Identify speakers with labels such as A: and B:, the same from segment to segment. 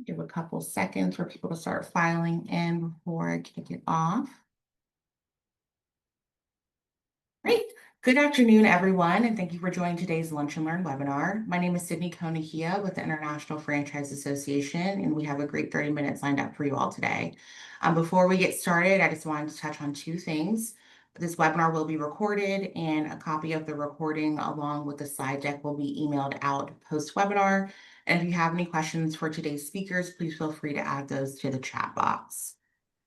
A: Give a couple seconds for people to start filing in before I kick it off. Great. Good afternoon, everyone, and thank you for joining today's Lunch and Learn webinar. My name is Sydney Konahia with the International Franchise Association, and we have a great 30 minutes lined up for you all today. Before we get started, I just wanted to touch on two things. This webinar will be recorded, and a copy of the recording along with the slide deck will be emailed out post-webinar. And if you have any questions for today's speakers, please feel free to add those to the chat box.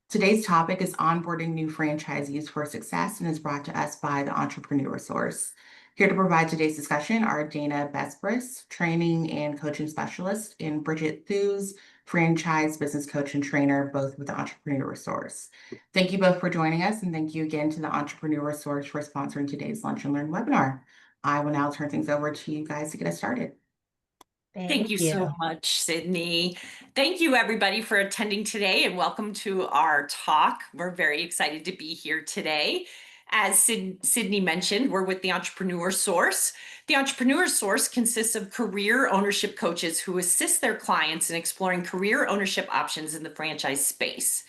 A: Today's topic is onboarding new franchisees for success and is brought to us by the Entrepreneur Source. Here to provide today's discussion are Dana Besbris, training and coaching specialist, and Bridget Thews, franchise business coach and trainer, both with the Entrepreneur Source. Thank you both for joining us, and thank you again to the Entrepreneur Source for sponsoring today's Lunch and Learn webinar. I will now turn things over to you guys to get us started.
B: Thank you so much, Sydney. Thank you, everybody, for attending today, and welcome to our talk. We're very excited to be here today. As Sydney mentioned, we're with the Entrepreneur Source. The Entrepreneur Source consists of career ownership coaches who assist their clients in exploring career ownership options in the franchise space.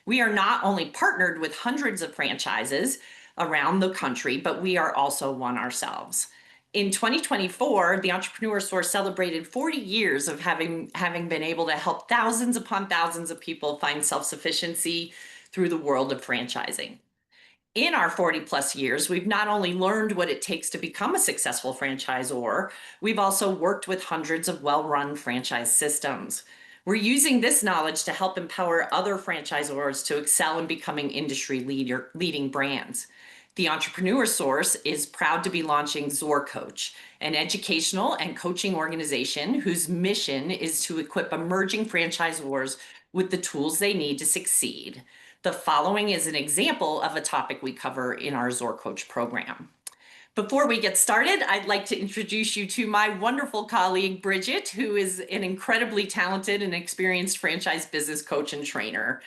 B: We are not only partnered with hundreds of franchises around the country, but we are also one ourselves. In 2024, the Entrepreneur Source celebrated 40 years of having been able to help thousands upon thousands of people find self-sufficiency through the world of franchising. In our 40 plus years, we've not only learned what it takes to become a successful franchisor, we've also worked with hundreds of well-run franchise systems. We're using this knowledge to help empower other franchisors to excel in becoming industry leading brands. The Entrepreneur Source is proud to be launching Zor Coach, an educational and coaching organization whose mission is to equip emerging franchisors with the tools they need to succeed. The following is an example of a topic we cover in our Zor Coach program. Before we get started, I'd like to introduce you to my wonderful colleague, Bridget, who is an incredibly talented and experienced franchise business coach and trainer.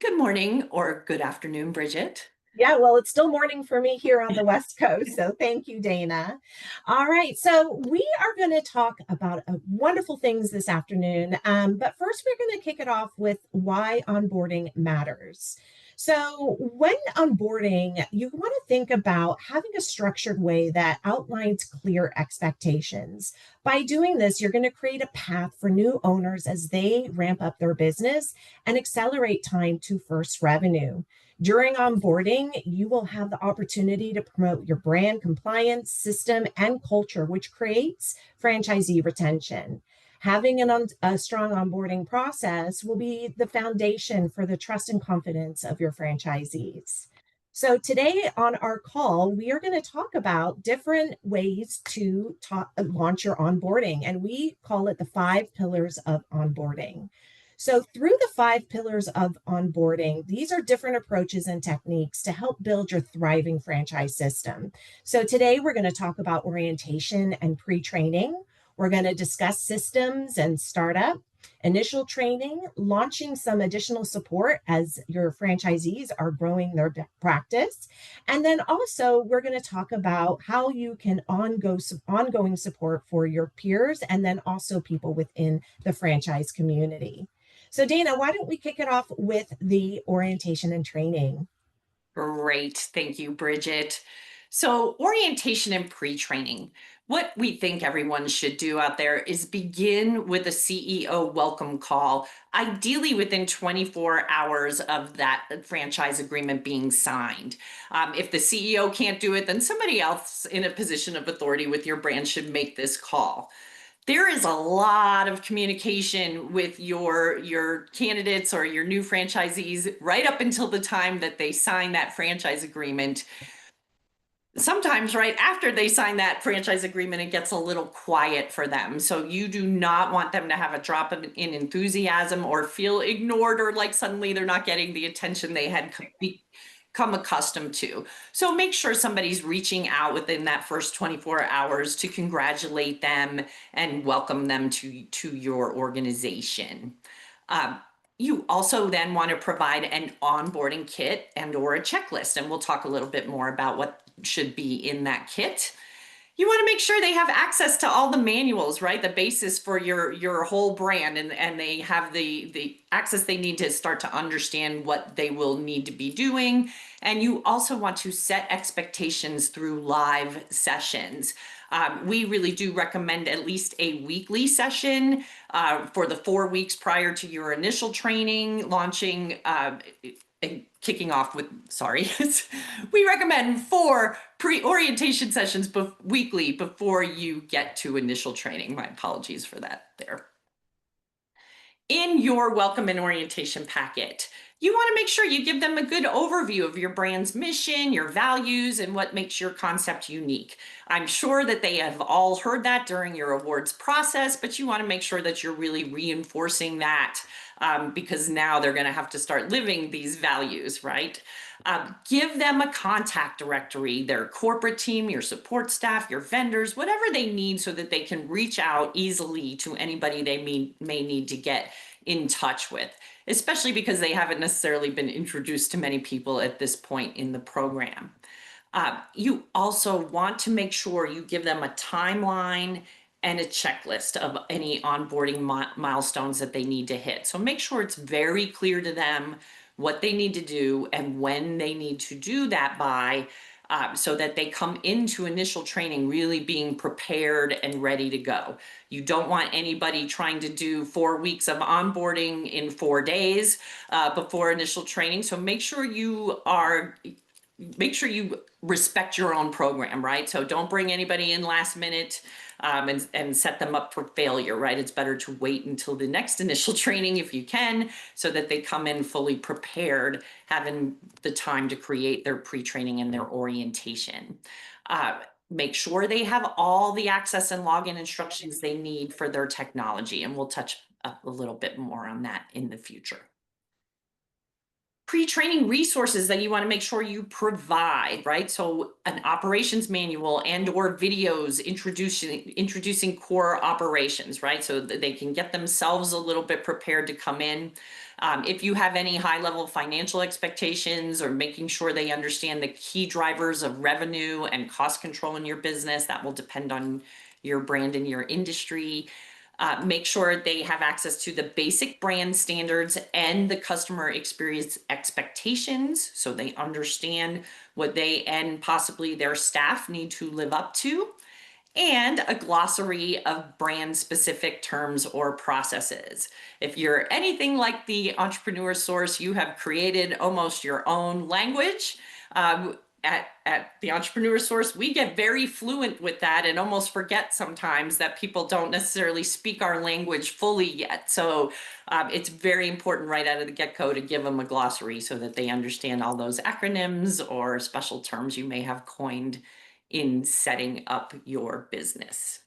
B: Good morning or good afternoon, Bridget.
C: Yeah, well, it's still morning for me here on the West Coast. So thank you, Dana. All right. So we are going to talk about wonderful things this afternoon. But first, we're going to kick it off with why onboarding matters. So when onboarding, you want to think about having a structured way that outlines clear expectations. By doing this, you're going to create a path for new owners as they ramp up their business and accelerate time to first revenue. During onboarding, you will have the opportunity to promote your brand compliance, system, and culture, which creates franchisee retention. Having a strong onboarding process will be the foundation for the trust and confidence of your franchisees. So today on our call, we are going to talk about different ways to launch your onboarding, and we call it the 5 pillars of onboarding. So through the 5 pillars of onboarding, these are different approaches and techniques to help build your thriving franchise system. So today we're going to talk about orientation and pre-training. We're going to discuss systems and startup, initial training, launching some additional support as your franchisees are growing their practice. And then also we're going to talk about how you can ongoing support for your peers and then also people within the franchise community. So Dana, why don't we kick it off with the orientation and training?
B: Great. Thank you, Bridget. So orientation and pre-training. What we think everyone should do out there is begin with a CEO welcome call, ideally within 24 hours of that franchise agreement being signed. If the CEO can't do it, then somebody else in a position of authority with your brand should make this call. There is a lot of communication with your candidates or your new franchisees right up until the time that they sign that franchise agreement. Sometimes right after they sign that franchise agreement, it gets a little quiet for them. So you do not want them to have a drop in enthusiasm or feel ignored or like suddenly they're not getting the attention they had become accustomed to. So make sure somebody's reaching out within that first 24 hours to congratulate them and welcome them to your organization. You also then want to provide an onboarding kit and or a checklist, and we'll talk a little bit more about what should be in that kit. You want to make sure they have access to all the manuals, right? The basis for your whole brand, and they have the access they need to start to understand what they will need to be doing. And you also want to set expectations through live sessions. We really do recommend at least a weekly session for the 4 weeks prior to your initial training, launching and kicking off with, sorry, we recommend 4 pre-orientation sessions weekly before you get to initial training. My apologies for that there. In your welcome and orientation packet, you want to make sure you give them a good overview of your brand's mission, your values, and what makes your concept unique. I'm sure that they have all heard that during your awards process, but you want to make sure that you're really reinforcing that because now they're going to have to start living these values, right? Give them a contact directory, their corporate team, your support staff, your vendors, whatever they need so that they can reach out easily to anybody they may need to get in touch with, especially because they haven't necessarily been introduced to many people at this point in the program. You also want to make sure you give them a timeline and a checklist of any onboarding milestones that they need to hit. So make sure it's very clear to them what they need to do and when they need to do that by, so that they come into initial training really being prepared and ready to go. You don't want anybody trying to do 4 weeks of onboarding in 4 days before initial training. So make sure you respect your own program, right? So don't bring anybody in last minute and set them up for failure, right? It's better to wait until the next initial training if you can, so that they come in fully prepared, having the time to create their pre-training and their orientation. Make sure they have all the access and login instructions they need for their technology, and we'll touch a little bit more on that in the future. Pre-training resources that you want to make sure you provide, right? So an operations manual and or videos introducing core operations, right? So that they can get themselves a little bit prepared to come in. If you have any high-level financial expectations or making sure they understand the key drivers of revenue and cost control in your business, that will depend on your brand and your industry. Make sure they have access to the basic brand standards and the customer experience expectations so they understand what they and possibly their staff need to live up to, and a glossary of brand specific terms or processes. If you're anything like the Entrepreneur Source, you have created almost your own language. At the Entrepreneur Source, we get very fluent with that and almost forget sometimes that people don't necessarily speak our language fully yet. So it's very important right out of the get-go to give them a glossary so that they understand all those acronyms or special terms you may have coined in setting up your business.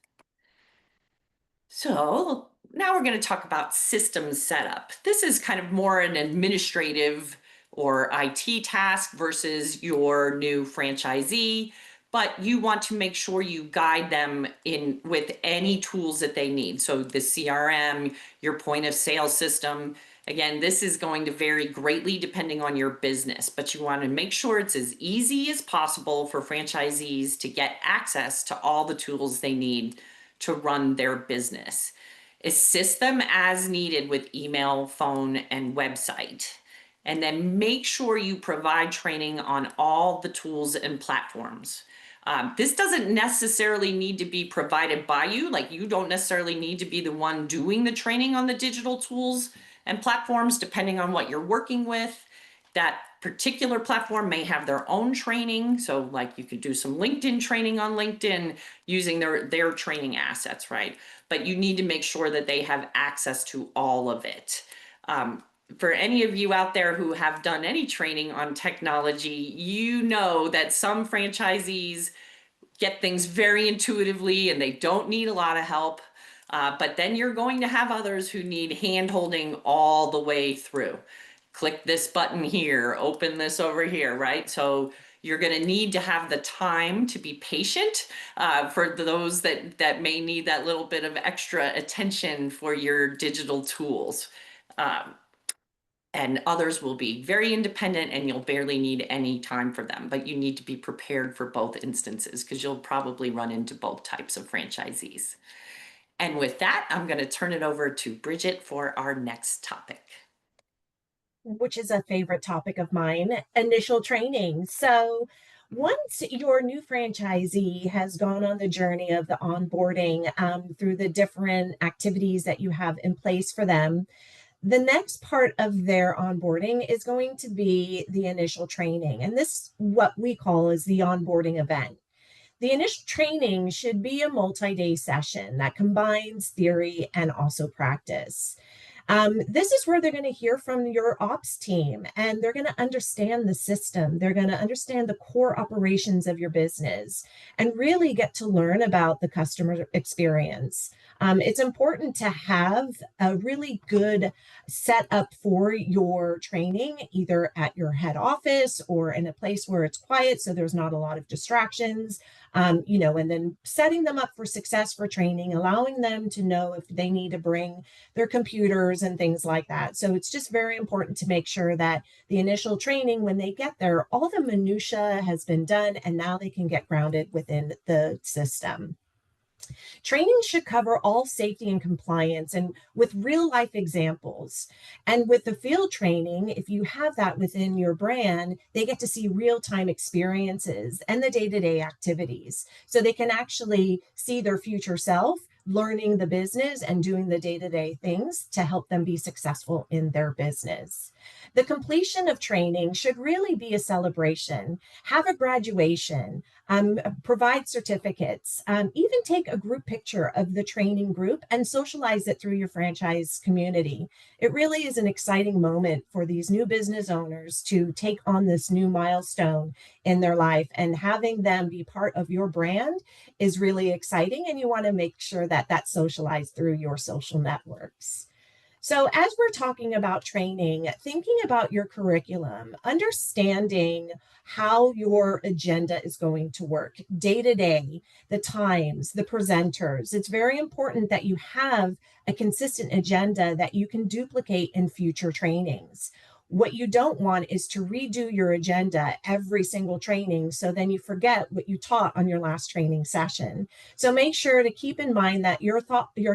B: So now we're going to talk about system setup. This is kind of more an administrative or IT task versus your new franchisee, but you want to make sure you guide them in with any tools that they need. So the CRM, your point of sale system, again, this is going to vary greatly depending on your business, but you want to make sure it's as easy as possible for franchisees to get access to all the tools they need to run their business. Assist them as needed with email, phone, and website. And then make sure you provide training on all the tools and platforms. This doesn't necessarily need to be provided by you. Like, you don't necessarily need to be the one doing the training on the digital tools and platforms, depending on what you're working with. That particular platform may have their own training. So like you could do some LinkedIn training on LinkedIn using their training assets, right? But you need to make sure that they have access to all of it. For any of you out there who have done any training on technology, you know that some franchisees get things very intuitively and they don't need a lot of help. But then you're going to have others who need hand-holding all the way through. Click this button here, open this over here, right? So you're going to need to have the time to be patient for those that may need that little bit of extra attention for your digital tools. and others will be very independent and you'll barely need any time for them, but you need to be prepared for both instances because you'll probably run into both types of franchisees. And with that, I'm going to turn it over to Bridget for our next topic.
C: Which is a favorite topic of mine, initial training. So once your new franchisee has gone on the journey of the onboarding through the different activities that you have in place for them, the next part of their onboarding is going to be the initial training. And this, what we call is the onboarding event. The initial training should be a multi-day session that combines theory and also practice. This is where they're going to hear from your ops team and they're going to understand the system. They're going to understand the core operations of your business and really get to learn about the customer experience. It's important to have a really good setup for your training, either at your head office or in a place where it's quiet so there's not a lot of distractions. And then setting them up for success for training, allowing them to know if they need to bring their computers and things like that. So it's just very important to make sure that the initial training, when they get there, all the minutia has been done and now they can get grounded within the system. Training should cover all safety and compliance and with real life examples. And with the field training, if you have that within your brand, they get to see real time experiences and the day to day activities. So they can actually see their future self learning the business and doing the day to day things to help them be successful in their business. The completion of training should really be a celebration. Have a graduation, provide certificates, even take a group picture of the training group and socialize it through your franchise community. It really is an exciting moment for these new business owners to take on this new milestone in their life, and having them be part of your brand is really exciting. And you want to make sure that that's socialized through your social networks. So, as we're talking about training, thinking about your curriculum, understanding how your agenda is going to work day to day, the times, the presenters, it's very important that you have a consistent agenda that you can duplicate in future trainings. What you don't want is to redo your agenda every single training, so then you forget what you taught on your last training session. So make sure to keep in mind that your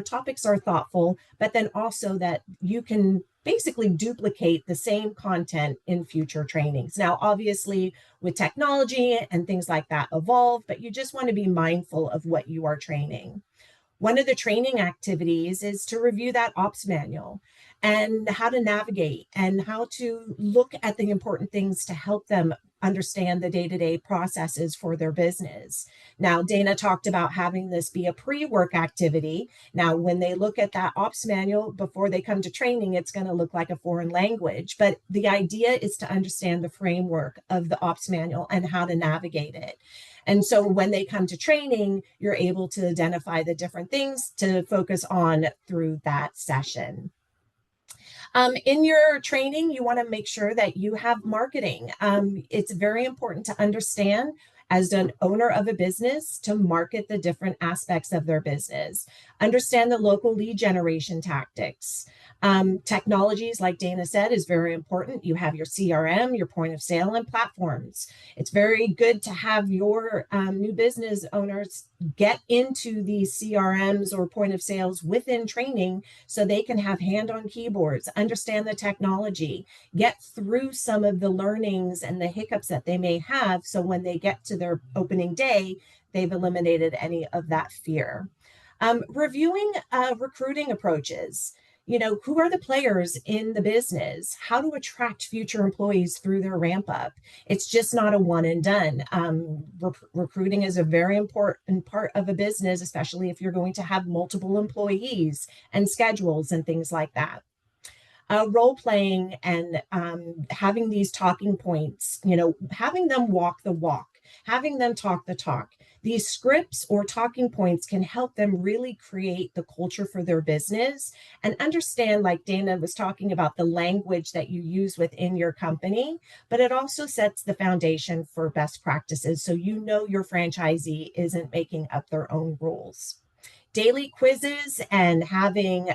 C: topics are thoughtful, but then also that you can basically duplicate the same content in future trainings. Now, obviously, with technology and things like that evolve, but you just want to be mindful of what you are training. One of the training activities is to review that ops manual and how to navigate and how to look at the important things to help them understand the day-to-day processes for their business. Now, Dana talked about having this be a pre-work activity. Now, when they look at that ops manual before they come to training, it's going to look like a foreign language. But the idea is to understand the framework of the ops manual and how to navigate it. And so when they come to training, you're able to identify the different things to focus on through that session. In your training, you want to make sure that you have marketing. It's very important to understand as an owner of a business to market the different aspects of their business, understand the local lead generation tactics. Technologies, like Dana said, is very important. You have your CRM, your point of sale, and platforms. It's very good to have your new business owners get into these CRMs or point of sales within training so they can have hand on keyboards, understand the technology, get through some of the learnings and the hiccups that they may have. So when they get to their opening day, they've eliminated any of that fear. Reviewing recruiting approaches. Who are the players in the business? How to attract future employees through their ramp up? It's just not a one and done. Recruiting is a very important part of a business, especially if you're going to have multiple employees and schedules and things like that. Role playing and having these talking points, having them walk the walk, having them talk the talk. These scripts or talking points can help them really create the culture for their business and understand, like Dana was talking about, the language that you use within your company, but it also sets the foundation for best practices. So your franchisee isn't making up their own rules. Daily quizzes and having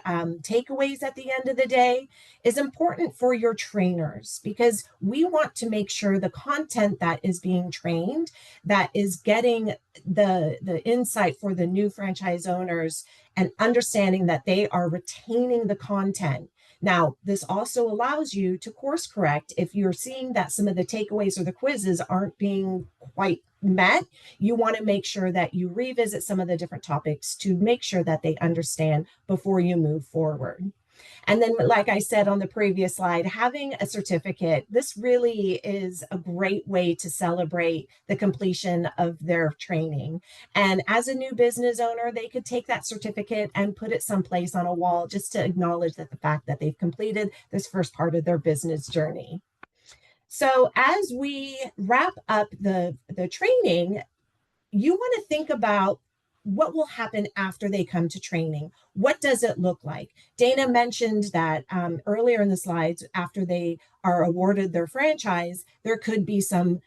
C: takeaways at the end of the day is important for your trainers, because we want to make sure the content that is being trained, that is getting the insight for the new franchise owners and understanding that they are retaining the content. Now, this also allows you to course correct if you're seeing that some of the takeaways or the quizzes aren't being quite met. You want to make sure that you revisit some of the different topics to make sure that they understand before you move forward. And then, like I said on the previous slide, having a certificate, this really is a great way to celebrate the completion of their training. And as a new business owner, they could take that certificate and put it someplace on a wall just to acknowledge that the fact that they've completed this first part of their business journey. So as we wrap up the training, you want to think about what will happen after they come to training. What does it look like? Dana mentioned that earlier in the slides, after they are awarded their franchise, there could be some,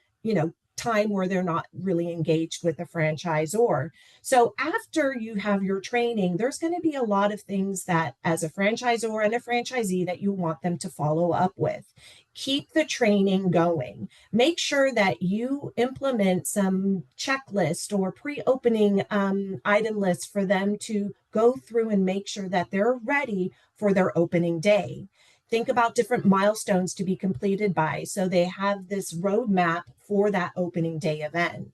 C: time where they're not really engaged with the franchisor. So after you have your training, there's going to be a lot of things that as a franchisor and a franchisee that you want them to follow up with. Keep the training going. Make sure that you implement some checklist or pre-opening item lists for them to go through and make sure that they're ready for their opening day. Think about different milestones to be completed by, so they have this roadmap for that opening day event.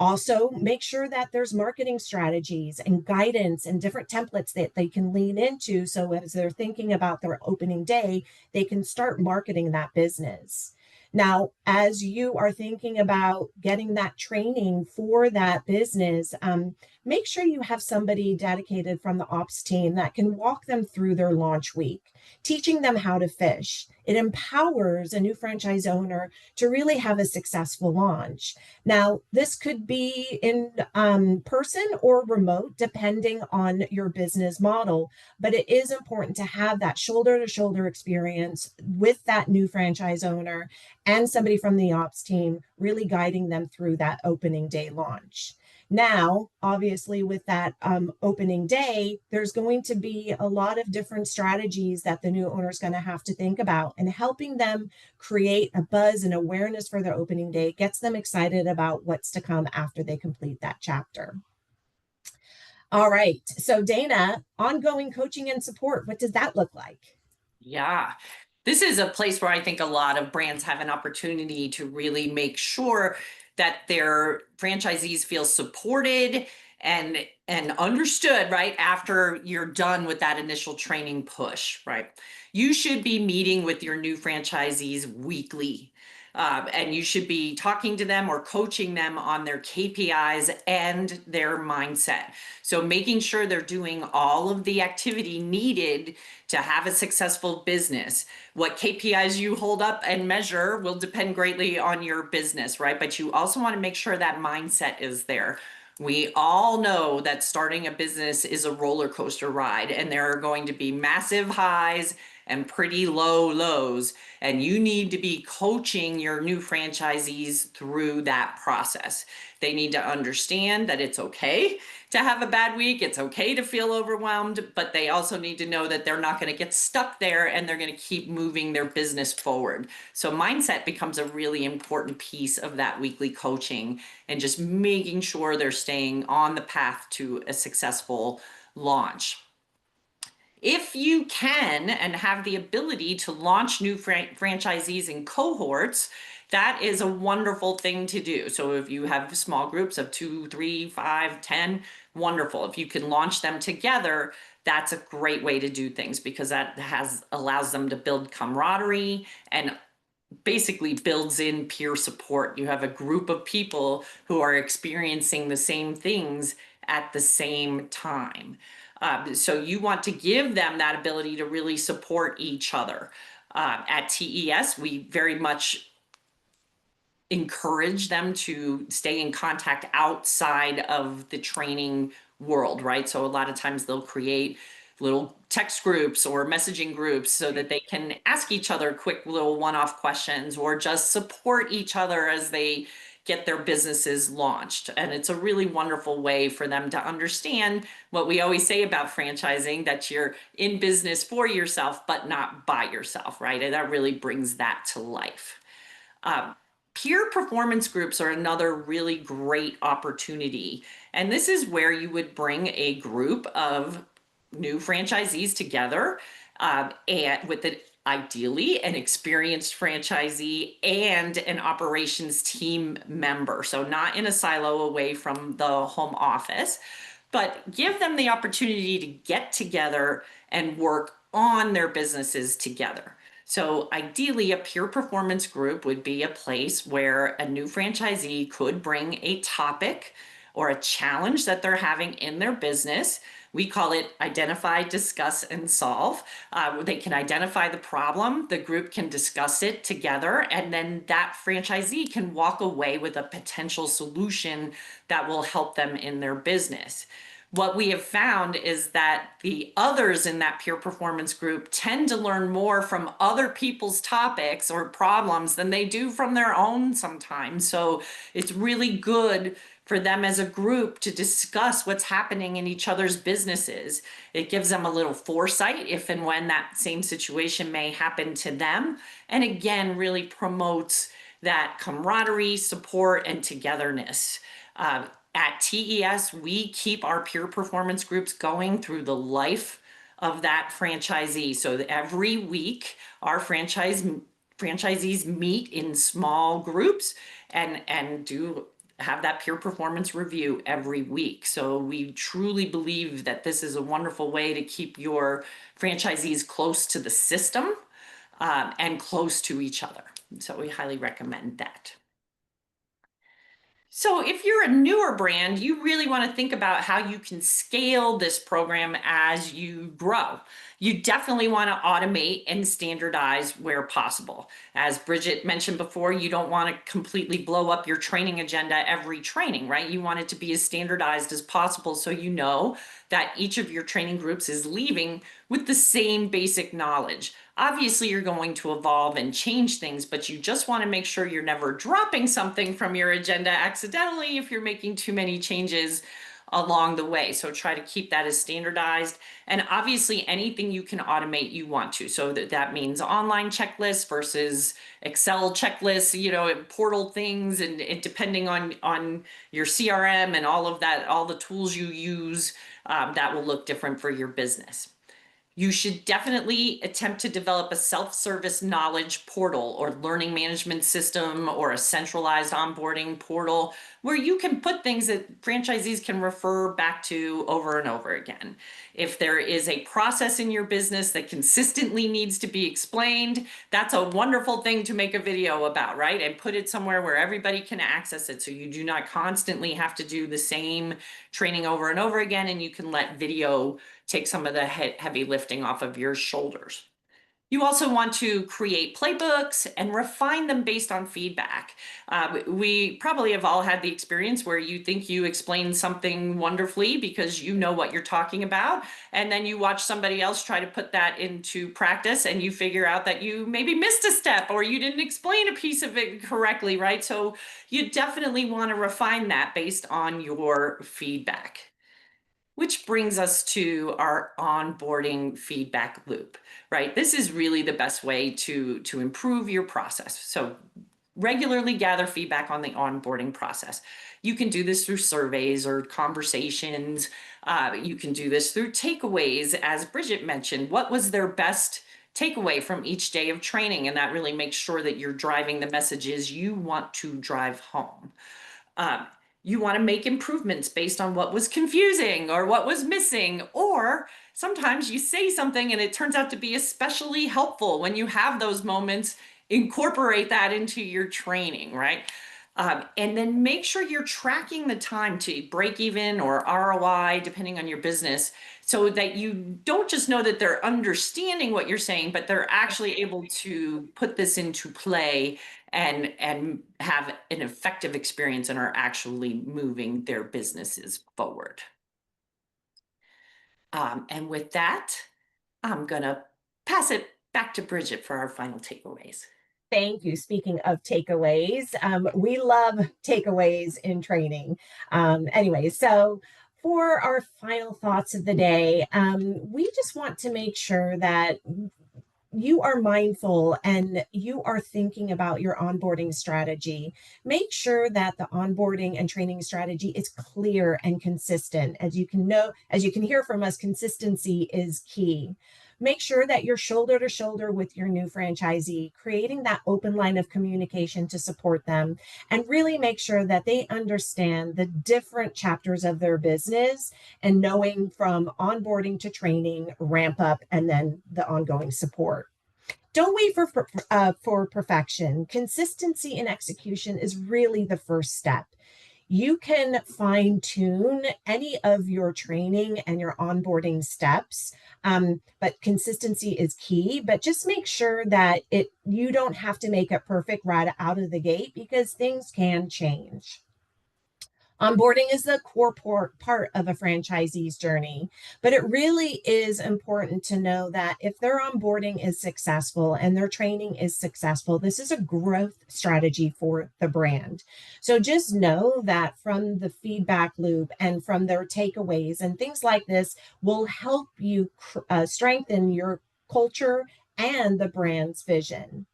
C: Also, make sure that there's marketing strategies and guidance and different templates that they can lean into. So as they're thinking about their opening day, they can start marketing that business. Now, as you are thinking about getting that training for that business, make sure you have somebody dedicated from the ops team that can walk them through their launch week, teaching them how to fish. It empowers a new franchise owner to really have a successful launch. Now, this could be in person or remote, depending on your business model, but it is important to have that shoulder-to-shoulder experience with that new franchise owner and somebody from the ops team really guiding them through that opening day launch. Now, obviously, with that opening day, there's going to be a lot of different strategies that the new owner is going to have to think about, and helping them create a buzz and awareness for their opening day gets them excited about what's to come after they complete that chapter. All right. So Dana, ongoing coaching and support, what does that look like?
B: Yeah. This is a place where I think a lot of brands have an opportunity to really make sure that their franchisees feel supported and understood, right, after you're done with that initial training push, right? You should be meeting with your new franchisees weekly. And you should be talking to them or coaching them on their KPIs and their mindset. So making sure they're doing all of the activity needed to have a successful business. What KPIs you hold up and measure will depend greatly on your business, right? But you also want to make sure that mindset is there. We all know that starting a business is a roller coaster ride, and there are going to be massive highs and pretty low lows, and you need to be coaching your new franchisees through that process. They need to understand that it's okay to have a bad week, it's okay to feel overwhelmed, but they also need to know that they're not going to get stuck there and they're going to keep moving their business forward. So mindset becomes a really important piece of that weekly coaching, and just making sure they're staying on the path to a successful launch. If you can and have the ability to launch new franchisees in cohorts, that is a wonderful thing to do. So if you have small groups of 2, 3, 5, 10, wonderful. If you can launch them together, that's a great way to do things, because that allows them to build camaraderie and basically builds in peer support. You have a group of people who are experiencing the same things at the same time. So you want to give them that ability to really support each other. At TES, we very much encourage them to stay in contact outside of the training world, right? So a lot of times they'll create little text groups or messaging groups so that they can ask each other quick little one-off questions, or just support each other as they get their businesses launched. And it's a really wonderful way for them to understand what we always say about franchising, that you're in business for yourself, but not by yourself, right? And that really brings that to life. Peer performance groups are another really great opportunity. And this is where you would bring a group of new franchisees together, and with ideally an experienced franchisee and an operations team member. So not in a silo away from the home office, but give them the opportunity to get together and work on their businesses together. So ideally, a peer performance group would be a place where a new franchisee could bring a topic or a challenge that they're having in their business. We call it identify, discuss, and solve. They can identify the problem, the group can discuss it together, and then that franchisee can walk away with a potential solution that will help them in their business. What we have found is that the others in that peer performance group tend to learn more from other people's topics or problems than they do from their own sometimes. So it's really good for them as a group to discuss what's happening in each other's businesses. It gives them a little foresight if and when that same situation may happen to them. And again, really promotes that camaraderie, support, and togetherness. At TES, we keep our peer performance groups going through the life of that franchisee. So every week, our franchisees meet in small groups and do have that peer performance review every week. So we truly believe that this is a wonderful way to keep your franchisees close to the system, and close to each other. So we highly recommend that. So if you're a newer brand, you really want to think about how you can scale this program as you grow. You definitely want to automate and standardize where possible. As Bridget mentioned before, you don't want to completely blow up your training agenda every training, right? You want it to be as standardized as possible so you know that each of your training groups is leaving with the same basic knowledge. Obviously, you're going to evolve and change things, but you just want to make sure you're never dropping something from your agenda accidentally if you're making too many changes along the way. So try to keep that as standardized. And obviously, anything you can automate, you want to. So that means online checklists versus Excel checklists, portal things, and depending on your CRM and all of that, all the tools you use, that will look different for your business. You should definitely attempt to develop a self-service knowledge portal or learning management system or a centralized onboarding portal where you can put things that franchisees can refer back to over and over again. If there is a process in your business that consistently needs to be explained, that's a wonderful thing to make a video about, right? And put it somewhere where everybody can access it so you do not constantly have to do the same training over and over again, and you can let video take some of the heavy lifting off of your shoulders. You also want to create playbooks and refine them based on feedback. We probably have all had the experience where you think you explained something wonderfully because you know what you're talking about, and then you watch somebody else try to put that into practice and you figure out that you maybe missed a step or you didn't explain a piece of it correctly, right? So you definitely want to refine that based on your feedback. Which brings us to our onboarding feedback loop, right? This is really the best way to improve your process. So regularly gather feedback on the onboarding process. You can do this through surveys or conversations. You can do this through takeaways. As Bridget mentioned, what was their best takeaway from each day of training? And that really makes sure that you're driving the messages you want to drive home. You want to make improvements based on what was confusing or what was missing, or sometimes you say something and it turns out to be especially helpful. When you have those moments, incorporate that into your training, right? And then make sure you're tracking the time to break even or ROI, depending on your business, so that you don't just know that they're understanding what you're saying, but they're actually able to put this into play and have an effective experience and are actually moving their businesses forward. And with that, I'm gonna pass it back to Bridget for our final takeaways.
C: Thank you. Speaking of takeaways, we love takeaways in training. Anyway, so for our final thoughts of the day, we just want to make sure that you are mindful and you are thinking about your onboarding strategy. Make sure that the onboarding and training strategy is clear and consistent. As you can hear from us, consistency is key. Make sure that you're shoulder to shoulder with your new franchisee, creating that open line of communication to support them, and really make sure that they understand the different chapters of their business and knowing from onboarding to training, ramp up, and then the ongoing support. Don't wait for perfection. Consistency in execution is really the first step. You can fine tune any of your training and your onboarding steps, but consistency is key. But just make sure that you don't have to make it perfect right out of the gate because things can change. Onboarding is the core part of a franchisee's journey, but it really is important to know that if their onboarding is successful and their training is successful, this is a growth strategy for the brand. So just know that from the feedback loop and from their takeaways and things like this will help you strengthen your culture and the brand's vision.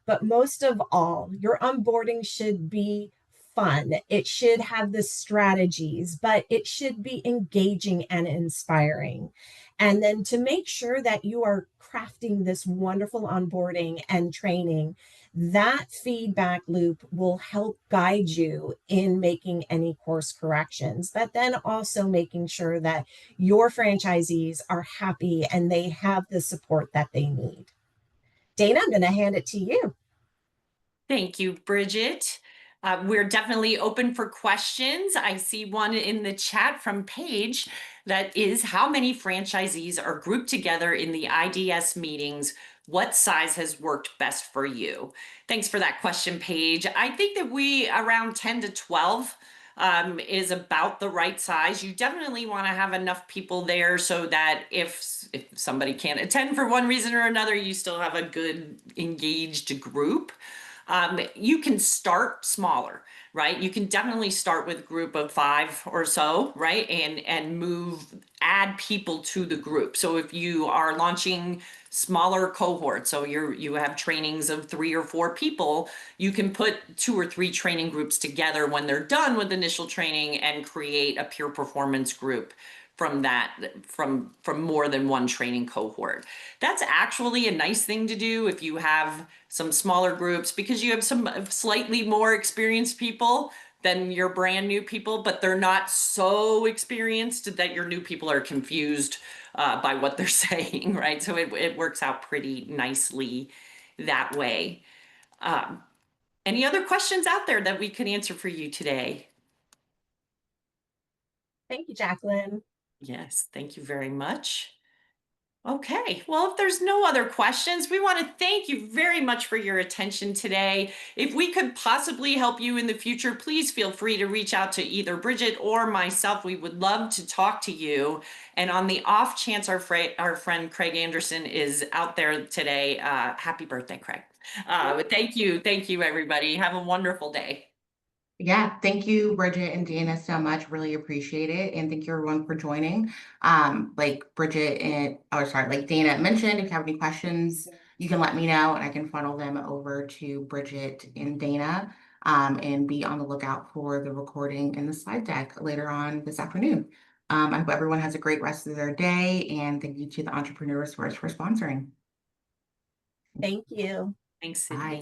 C: But most of all, your onboarding should be fun. It should have the strategies, but it should be engaging and inspiring. And then to make sure that you are crafting this wonderful onboarding and training, that feedback loop will help guide you in making any course corrections, but then also making sure that your franchisees are happy and they have the support that they need. Dana, I'm going to hand it to you.
B: Thank you, Bridget. We're definitely open for questions. I see one in the chat from Paige that is, how many franchisees are grouped together in the IDS meetings? What size has worked best for you? Thanks for that question, Paige. I think that around 10 to 12 is about the right size. You definitely want to have enough people there so that if somebody can't attend for one reason or another, you still have a good engaged group. You can start smaller, right? You can definitely start with a group of 5 or so, right? And add people to the group. So if you are launching smaller cohorts, so you have trainings of 3 or 4 people, you can put 2 or 3 training groups together when they're done with initial training and create a peer performance group from more than one training cohort. That's actually a nice thing to do if you have some smaller groups, because you have some slightly more experienced people than your brand new people, but they're not so experienced that your new people are confused by what they're saying, right? So it works out pretty nicely that way. Any other questions out there that we can answer for you today?
C: Thank you, Jacqueline.
B: Yes, thank you very much. Okay, well, if there's no other questions, we want to thank you very much for your attention today. If we could possibly help you in the future, please feel free to reach out to either Bridget or myself. We would love to talk to you. And on the off chance our friend Craig Anderson is out there today, happy birthday, Craig. Thank you, everybody. Have a wonderful day.
A: Yeah, thank you, Bridget and Dana, so much. Really appreciate it. And thank you everyone for joining. Like Dana mentioned, if you have any questions, you can let me know and I can funnel them over to Bridget and Dana, and be on the lookout for the recording and the slide deck later on this afternoon. I hope everyone has a great rest of their day, and thank you to the Entrepreneur Source for sponsoring.
C: Thank you.
B: Thanks, Sydney.
A: Bye.